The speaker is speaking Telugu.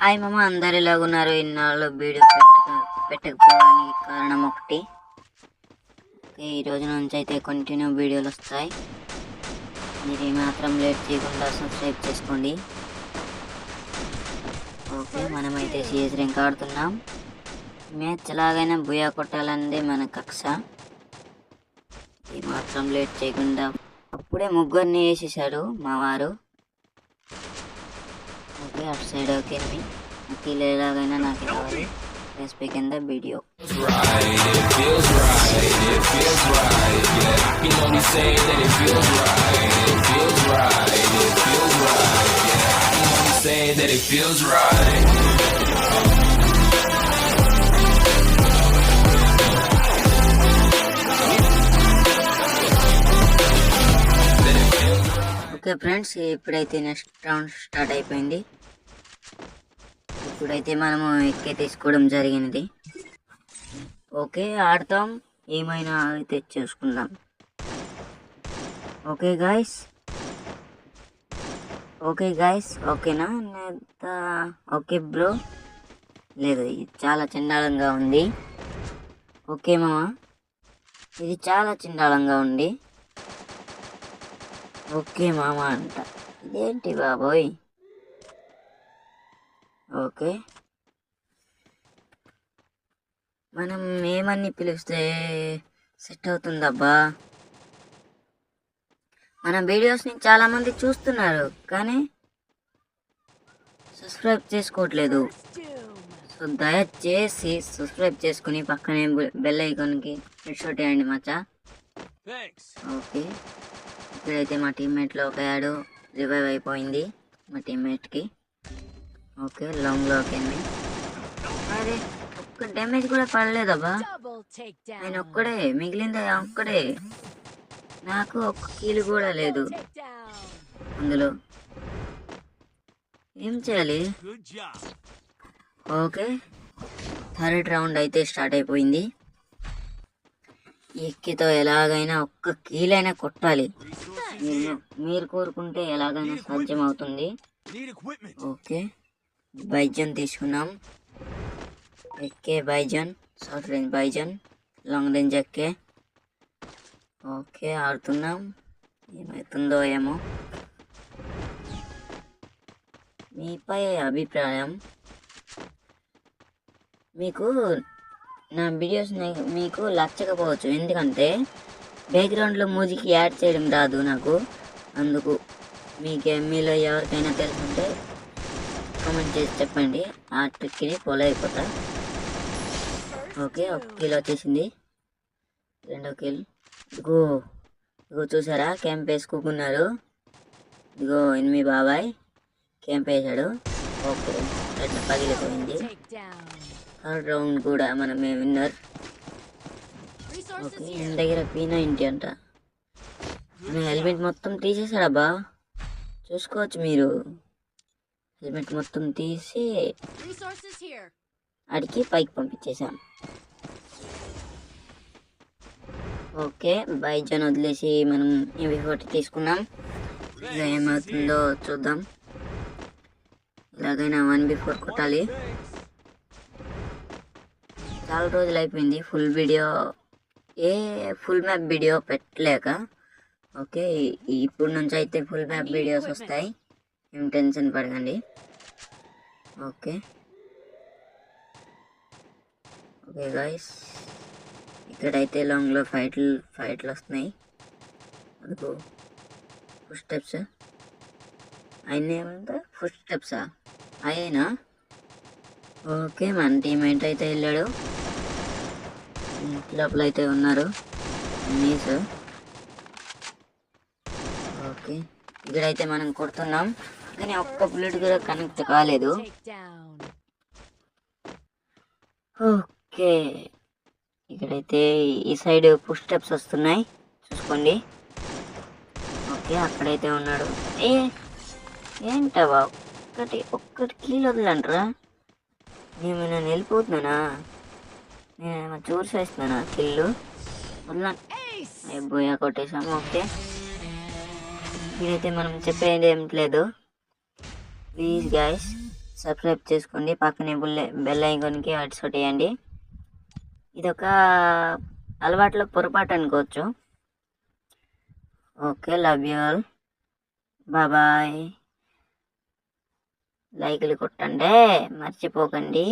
హాయ్ మామ, అందరు ఎలాగున్నారు? ఇన్నాళ్ళు వీడియో పెట్టకపోవడానికి కారణం ఒకటి. ఈ రోజు నుంచి అయితే కంటిన్యూ వీడియోలు వస్తాయి. మీరు ఏమాత్రం లేట్ చేయకుండా సబ్స్క్రైబ్ చేసుకోండి. ఓకే, మనమైతే సిఎస్ ర్యాంక్ ఆడుతున్నాం. మ్యాచ్ ఎలాగైనా బుయా కొట్టాలన్నదే మన కక్ష. ఏమాత్రం లేట్ చేయకుండా అప్పుడే ముగ్గురిని వేసేసాడు మా వారు. ఓకే, అటు సైడ్ ఓకే నాకు ఎలాగైనా నాకు కావాలి. Let's begin the video. Okay friends, ఇప్పుడైతే నెక్స్ట్ రౌండ్ స్టార్ట్ అయిపోయింది. ఇప్పుడైతే మనము ఎక్కే తీసుకోవడం జరిగినది. ఓకే, ఆడతాం, ఏమైనా అయితే చూసుకుందాం. ఓకే గాయస్, ఓకేనా? Okay bro. లేదు, ఇది చాలా చండాలంగా ఉంది. ఓకే మామ, ఇది చాలా చండాలంగా ఉంది. ఓకే మామ అంట, ఇదేంటి బాబోయ్? ఓకే, మనం ఏమని పిలిస్తే సెట్ అవుతుందబ్బా? మన వీడియోస్ని చాలామంది చూస్తున్నారు కానీ సబ్స్క్రైబ్ చేసుకోవట్లేదు. సో దయచేసి సబ్స్క్రైబ్ చేసుకుని పక్కనే బెల్ ఐకాన్కి హెడ్ షాట్ వేయండి మచ్చా. ఓకే, ఇప్పుడైతే మా టీమ్మేట్లో ఒక యాడ్ రివైవ్ అయిపోయింది మా టీమ్మేట్కి. ఓకే, లాంగ్లోకి వెళ్ళి అరే ఒక్క డ్యామేజ్ కూడా పడలేదబ్బా. ఆయన ఒక్కడే మిగిలింది, ఒక్కడే. నాకు ఒక్క కీలు కూడా లేదు అందులో. ఏం చేయాలి? ఓకే, థర్డ్ రౌండ్ అయితే స్టార్ట్ అయిపోయింది. ఎక్కితో ఎలాగైనా ఒక్క కీలైనా కొట్టాలి. మీరు కోరుకుంటే ఎలాగైనా సాధ్యం అవుతుంది. ఓకే, బైజన్ తీసుకున్నాం. ఎక్కే బైజన్, షార్ట్ రేంజ్ బైజన్, లాంగ్ రేంజ్ ఎక్కే. ఓకే, ఆడుతున్నాం, ఏమవుతుందో ఏమో. మీపై అభిప్రాయం? మీకు నా వీడియోస్ మీకు నచ్చకపోవచ్చు, ఎందుకంటే బ్యాక్గ్రౌండ్లో మ్యూజిక్ యాడ్ చేయడం రాదు నాకు. అందుకు మీలో ఎవరికైనా తెలుసుంటే కామెంట్ చేసి చెప్పండి, ఆ ట్రిక్ని ఫాలో అయిపోతా. ఓకే, ఒక కిల్ వచ్చేసింది. రెండో కిల్. ఇదిగో చూసారా, క్యాంప్ వేసుకున్నారు. ఇదిగో ఎనిమి బాబాయ్ క్యాంప్ వేసాడు. ఓకే, రెడ్ పగిలిపోయింది. థర్డ్ రౌండ్ కూడా మనమే విన్నర్. ఓకే, మన దగ్గర P90 అంట. మన హెల్మెట్ మొత్తం తీసేసాడబ్బా, చూసుకోవచ్చు మీరు. హెల్మెట్ మొత్తం తీసి అడిగి పైకి పంపించేసాం. ఓకే, బైజన్ వదిలేసి మనం MP40 తీసుకున్నాం. ఇక ఏమవుతుందో చూద్దాం. ఎలాగైనా 1v4 కొట్టాలి. చాలా రోజులు అయిపోయింది ఫుల్ మ్యాప్ వీడియో పెట్టలేక. ఓకే, ఇప్పుడు నుంచి అయితే ఫుల్ మ్యాప్ వీడియోస్ వస్తాయి, ఏం టెన్షన్ పడకండి. ఓకే గాయస్, ఇక్కడైతే లాంగ్లో ఫైట్లు వస్తున్నాయి. అదిగో ఫుట్ స్టెప్స్. ఆయన ఏమంటే ఫుట్ స్టెప్సా అయినా? ఓకే, మన టీమేట్ అయితే వెళ్ళాడు. లోపల అయితే ఉన్నారు నీస్. ఓకే, ఇక్కడైతే మనం కొడుతున్నాం కానీ ఒక్క బుల్లెట్ కూడా కనెక్ట్ కాలేదు. ఓకే, ఇక్కడైతే ఈ సైడ్ పుష్ స్టెప్స్ వస్తున్నాయి, చూసుకోండి. ఓకే, అక్కడైతే ఉన్నాడు. ఏంటవా ఒక్కటి కీలు వదలంటరా? నేను వెళ్ళిపోతున్నానా? నేనేమో చూసేస్తున్నానా కిల్లు? వదలా. బోయా కొట్టేసాము. ఓకే, ఇదైతే మనం చెప్పేది ఏం లేదు. ప్లీజ్ గైస్ సబ్స్క్రైబ్ చేసుకోండి, పక్కనే బెల్ ఐకాన్కి హెడ్షాట్ వేయండి. ఇదొక అలవాట్లో పొరపాటు అనుకోవచ్చు. Okay, love you all, bye. లైక్లు కొట్టండి, మర్చిపోకండి.